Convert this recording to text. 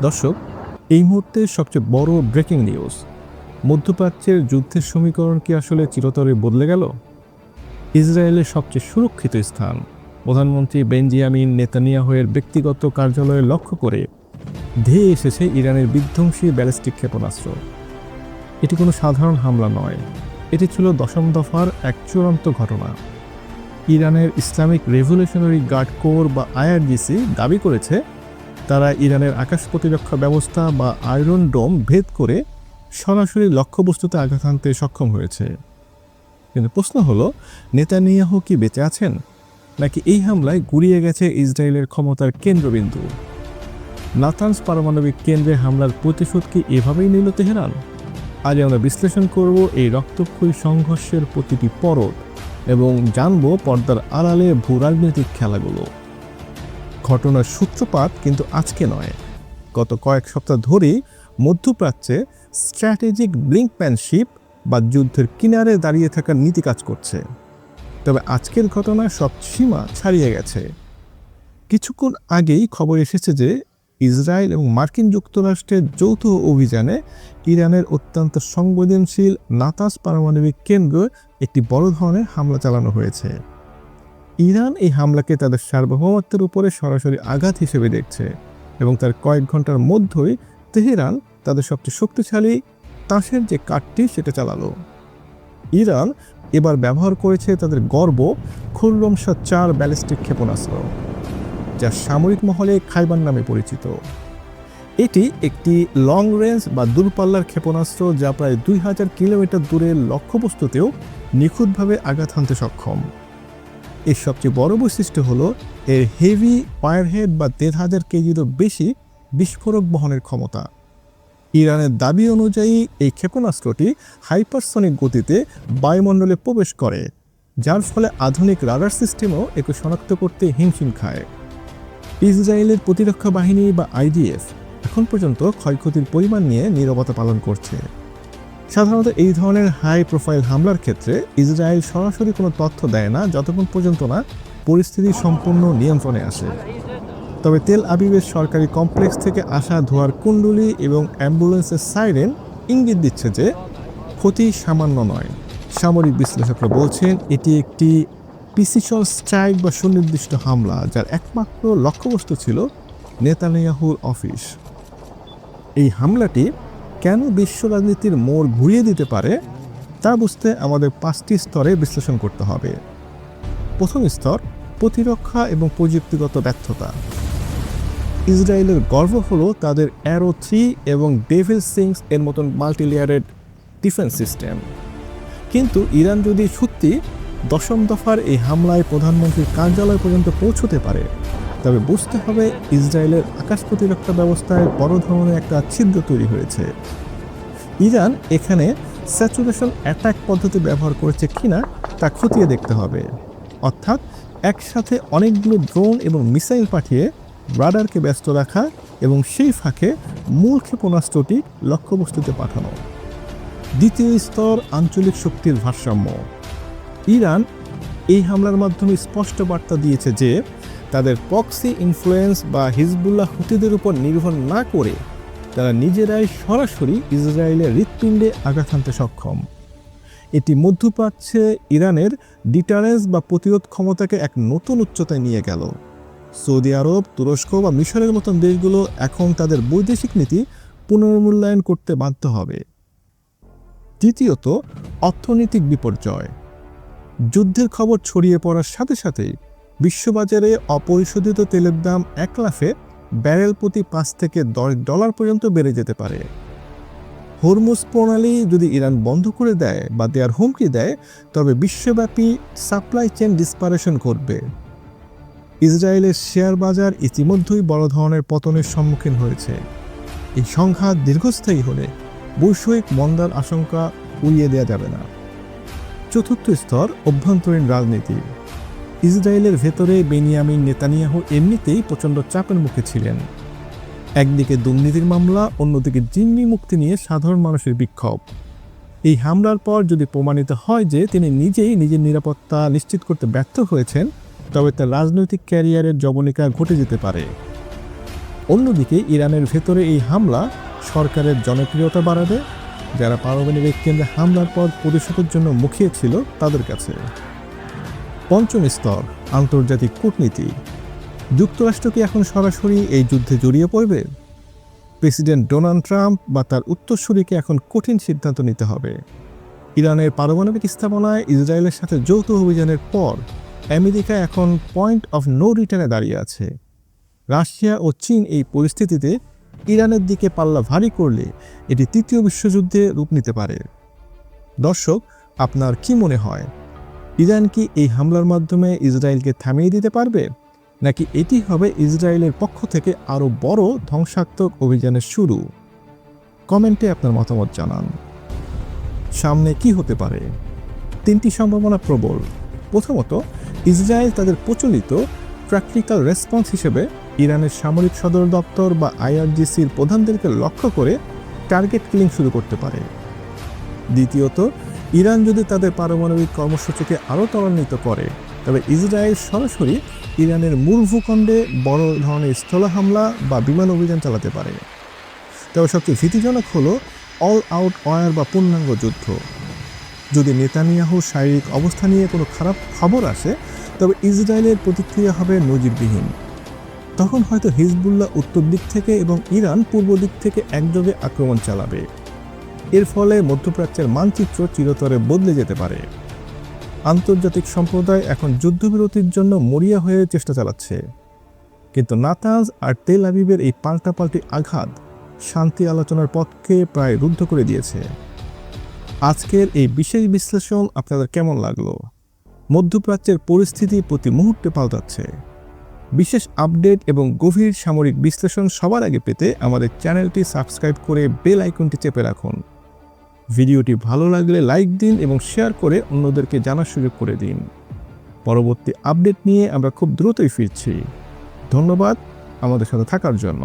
দর্শক, এই মুহূর্তে সবচেয়ে বড় ব্রেকিং নিউজ। মধ্যপ্রাচ্যের যুদ্ধের সমীকরণ কি আসলে চিরতরে বদলে গেল? ইসরায়েলের সবচেয়ে সুরক্ষিত স্থান প্রধানমন্ত্রী বেঞ্জামিন নেতানিয়াহুয়ের ব্যক্তিগত কার্যালয়ে লক্ষ্য করে ধেয়ে এসেছে ইরানের বিধ্বংসী ব্যালিস্টিক ক্ষেপণাস্ত্র। এটি কোনো সাধারণ হামলা নয়, এটি ছিল দশম দফার এক চূড়ান্ত ঘটনা। ইরানের ইসলামিক রেভলিউশনারি গার্ড কোর বা আইআরজিসি দাবি করেছে তারা ইরানের আকাশ প্রতিরক্ষা ব্যবস্থা বা আয়রন ডোম ভেদ করে সরাসরি লক্ষ্যবস্তুতে আঘাত হানতে সক্ষম হয়েছে। কিন্তু প্রশ্ন হলো, নেতানিয়াহু কি বেঁচে আছেন, নাকি এই হামলায় গুড়িয়ে গেছে ইসরায়েলের ক্ষমতার কেন্দ্রবিন্দু? নাতানস পারমাণবিক কেন্দ্রে হামলার প্রতিশোধ কি এভাবেই নিল তেহরান? আজ আমরা বিশ্লেষণ করব এই রক্তক্ষয়ী সংঘর্ষের প্রতিটি পরত এবং জানব পর্দার আড়ালে ভূ রাজনৈতিক খেলাগুলো। ঘটনার সূত্রপাত কিন্তু আজকে নয়, গত কয়েক সপ্তাহ ধরেই মধ্যপ্রাচ্যে স্ট্র্যাটেজিক ব্লিঙ্কম্যানশিপ বা যুদ্ধের কিনারে দাঁড়িয়ে থাকার নীতি কাজ করছে। তবে আজকের ঘটনা সব সীমা ছাড়িয়ে গেছে। কিছুক্ষণ আগেই খবর এসেছে যে ইসরায়েল এবং মার্কিন যুক্তরাষ্ট্রের যৌথ অভিযানে ইরানের অত্যন্ত সংবেদনশীল নাতানস পারমাণবিক কেন্দ্রে একটি বড় ধরনের হামলা চালানো হয়েছে। ইরান এই হামলাকে তাদের সার্বভৌমত্বের উপরে সরাসরি আঘাত হিসেবে দেখছে এবং তার কয়েক ঘন্টার মধ্যেই তেহরান তাদের সবচেয়ে শক্তিশালী তাসের যে কাঠটি সেটা চালালো। ইরান এবার ব্যবহার করেছে তাদের গর্ব খুররমশাহ-4 ব্যালিস্টিক ক্ষেপণাস্ত্র, যা সামরিক মহলে খাইবার নামে পরিচিত। এটি একটি লং রেঞ্জ বা দূরপাল্লার ক্ষেপণাস্ত্র যা প্রায় 2000 কিলোমিটার দূরের লক্ষ্যবস্তুতেও নিখুঁতভাবে আঘাত হানতে সক্ষম। এর সবচেয়ে বড় বৈশিষ্ট্য হলো এর হেভি ওয়ারহেড বা 1500 কেজিরও বেশি বিস্ফোরক বহনের ক্ষমতা। ইরানের দাবি অনুযায়ী এই ক্ষেপণাস্ত্রটি হাইপারসনিক গতিতে বায়ুমণ্ডলে প্রবেশ করে, যার ফলে আধুনিক রাডার সিস্টেমও একে শনাক্ত করতে হিমশিম খায়। ইসরায়েলের প্রতিরক্ষা বাহিনী বা আইডিএফ এখন পর্যন্ত ক্ষয়ক্ষতির পরিমাণ নিয়ে নীরবতা পালন করছে। সাধারণত এই ধরনের হাই প্রোফাইল হামলার ক্ষেত্রে ইসরায়েল সরাসরি কোনো তথ্য দেয় না যতক্ষণ পর্যন্ত না পরিস্থিতি সম্পূর্ণ নিয়ন্ত্রণে আসে। তবে তেল আবিবের সরকারি কমপ্লেক্স থেকে আসা ধোঁয়ার কুণ্ডলী এবং অ্যাম্বুলেন্সের সাইরেন ইঙ্গিত দিচ্ছে যে ক্ষতি সামান্য নয়। সামরিক বিশ্লেষকরা বলছেন এটি একটি প্রিসিশন স্ট্রাইক বা সুনির্দিষ্ট হামলা, যার একমাত্র লক্ষ্যবস্তু ছিল নেতানিয়াহুর অফিস। এই হামলাটি কেন বিশ্ব রাজনীতির মোড় ঘুরিয়ে দিতে পারে তা বুঝতে আমাদের 5টি স্তরে বিশ্লেষণ করতে হবে। প্রথম স্তর, প্রতিরক্ষা এবং প্রযুক্তিগত ব্যর্থতা। ইসরায়েলের গর্ব হলো তাদের অ্যারো 3 এবং ডেভিল সিংস এর মতন মাল্টিলেয়ারেড ডিফেন্স সিস্টেম। কিন্তু ইরান যদি সত্যি দশম দফার এই হামলায় প্রধানমন্ত্রীর কার্যালয় পর্যন্ত পৌঁছতে পারে, তবে বুঝতে হবে ইসরায়েলের আকাশ প্রতিরক্ষা ব্যবস্থায় বড় ধরনের একটা ছিদ্র তৈরি হয়েছে। ইরান এখানে স্যাচুরেশন অ্যাটাক পদ্ধতি ব্যবহার করেছে কিনা তা খতিয়ে দেখতে হবে, অর্থাৎ একসাথে অনেকগুলো ড্রোন এবং মিসাইল পাঠিয়ে রাডারকে ব্যস্ত রাখা এবং সেই ফাঁকে মূল ক্ষেপণাস্ত্রটি লক্ষ্যবস্তুতে পাঠানো। দ্বিতীয় স্তর, আঞ্চলিক শক্তির ভারসাম্য। ইরান এই হামলার মাধ্যমে স্পষ্ট বার্তা দিয়েছে যে তাদের প্রক্সি ইনফ্লুয়েন্স বা হিজবুল্লাহ হুতিদের উপর নির্ভর না করে তারা নিজেরাই সরাসরি ইসরায়েলের হৃৎপিণ্ডে আঘাত হানতে সক্ষম। এটি মধ্যপ্রাচ্যে ইরানের ডিটারেন্স বা প্রতিরোধ ক্ষমতাকে এক নতুন উচ্চতায় নিয়ে গেল। সৌদি আরব, তুরস্ক বা মিশরের মতন দেশগুলো এখন তাদের বৈদেশিক নীতি পুনর্মূল্যায়ন করতে বাধ্য হবে। তৃতীয়ত, অর্থনৈতিক বিপর্যয়। যুদ্ধের খবর ছড়িয়ে পড়ার সাথে সাথেই বিশ্ববাজারে অপরিশোধিত তেলের দাম এক লাফে ব্যারেল প্রতি $5 থেকে $10 পর্যন্ত বেড়ে যেতে পারে। হরমুজ প্রণালী যদি ইরান বন্ধ করে দেয় বা দেওয়ার হুমকি দেয়, তবে বিশ্বব্যাপী সাপ্লাই চেইন ডিসপারেশন ঘটবে। ইসরায়েলের শেয়ার বাজার ইতিমধ্যেই বড় ধরনের পতনের সম্মুখীন হয়েছে। এই সংঘাত দীর্ঘস্থায়ী হলে বৈশ্বিক মন্দার আশঙ্কা উড়িয়ে দেওয়া যাবে না। চতুর্থ স্তর, অভ্যন্তরীণ রাজনীতি। ইসরায়েলের ভেতরে বেনিয়ামিন নেতানিয়াহু এমনিতেই প্রচণ্ড চাপের মুখে ছিলেন। একদিকে দুর্নীতির মামলা, অন্যদিকে জিম্মি মুক্তি নিয়ে সাধারণ মানুষের বিক্ষোভ। এই হামলার পর যদি প্রমাণিত হয় যে তিনি নিজেই নিজের নিরাপত্তা নিশ্চিত করতে ব্যর্থ হয়েছেন, তবে তার রাজনৈতিক ক্যারিয়ারের জবনিকা ঘটে যেতে পারে। অন্যদিকে ইরানের ভেতরে এই হামলা সরকারের জনপ্রিয়তা বাড়াবে, যারা পারমাণবিক কেন্দ্রে হামলার পর প্রতিশোধের জন্য মুখিয়ে ছিল তাদের কাছে। পঞ্চম স্তর, আন্তর্জাতিক কূটনীতি। যুক্তরাষ্ট্র কি এখন সরাসরি এই যুদ্ধে জড়িয়ে পড়বে? প্রেসিডেন্ট ডোনাল্ড ট্রাম্প বা তার উত্তরসূরিকে এখন কঠিন সিদ্ধান্ত নিতে হবে। ইরানের পারমাণবিক স্থাপনায় ইসরায়েলের সাথে যৌথ অভিযানের পর আমেরিকা এখন পয়েন্ট অফ নো রিটার্নে দাঁড়িয়ে আছে। রাশিয়া ও চীন এই পরিস্থিতিতে ইরানের দিকে পাল্লা ভারী করলে এটি তৃতীয় বিশ্বযুদ্ধে রূপ নিতে পারে। দর্শক, আপনার কি মনে হয়, ইরান কি এই হামলার মাধ্যমে ইসরায়েলকে থামিয়ে দিতে পারবে, নাকি এটি হবে ইসরায়েলের পক্ষ থেকে আরও বড় ধ্বংসাত্মক অভিযানের শুরু? কমেন্টে আপনার মতামত জানান। সামনে কি হতে পারে? তিনটি সম্ভাবনা প্রবল। প্রথমত, ইসরায়েল তাদের প্রচলিত প্র্যাকটিক্যাল রেসপন্স হিসেবে ইরানের সামরিক সদর দপ্তর বা আইআরজিসির প্রধানদেরকে লক্ষ্য করে টার্গেট কিলিং শুরু করতে পারে। দ্বিতীয়ত, ইরান যদি তাদের পারমাণবিক কর্মসূচিকে আরও ত্বরান্বিত করে, তবে ইসরায়েল সরাসরি ইরানের মূল ভূখণ্ডে বড় ধরনের স্থল হামলা বা বিমান অভিযান চালাতে পারে। তবে সবচেয়ে ভীতিজনক হলো অল আউট ওয়ার বা পূর্ণাঙ্গ যুদ্ধ। যদি নেতানিয়াহুর শারীরিক অবস্থা নিয়ে কোনো খারাপ খবর আসে, তবে ইসরায়েলের প্রতিক্রিয়া হবে নজিরবিহীন। তখন হয়তো হিজবুল্লাহ উত্তর দিক থেকে এবং ইরান পূর্ব দিক থেকে একযোগে আক্রমণ চালাবে। এর ফলে মধ্যপ্রাচ্যের মানচিত্র চিরতরে বদলে যেতে পারে। আন্তর্জাতিক সম্প্রদায় এখন যুদ্ধবিরতির জন্য মরিয়া হয়ে চেষ্টা চালাচ্ছে, কিন্তু নাতানজ আর তেল আবিবের এই পাল্টাপাল্টি আঘাত শান্তি আলোচনার পথকে প্রায় রুদ্ধ করে দিয়েছে। আজকের এই বিশেষ বিশ্লেষণ আপনাদের কেমন লাগলো? মধ্যপ্রাচ্যের পরিস্থিতি প্রতি মুহূর্তে পাল্টাচ্ছে। বিশেষ আপডেট এবং গভীর সামরিক বিশ্লেষণ সবার আগে পেতে আমাদের চ্যানেলটি সাবস্ক্রাইব করে বেল আইকনটি চেপে রাখুন। ভিডিওটি ভালো লাগলে লাইক দিন এবং শেয়ার করে অন্যদেরকে জানার সুযোগ করে দিন। পরবর্তী আপডেট নিয়ে আমরা খুব দ্রুতই ফিরছি। ধন্যবাদ আমাদের সাথে থাকার জন্য।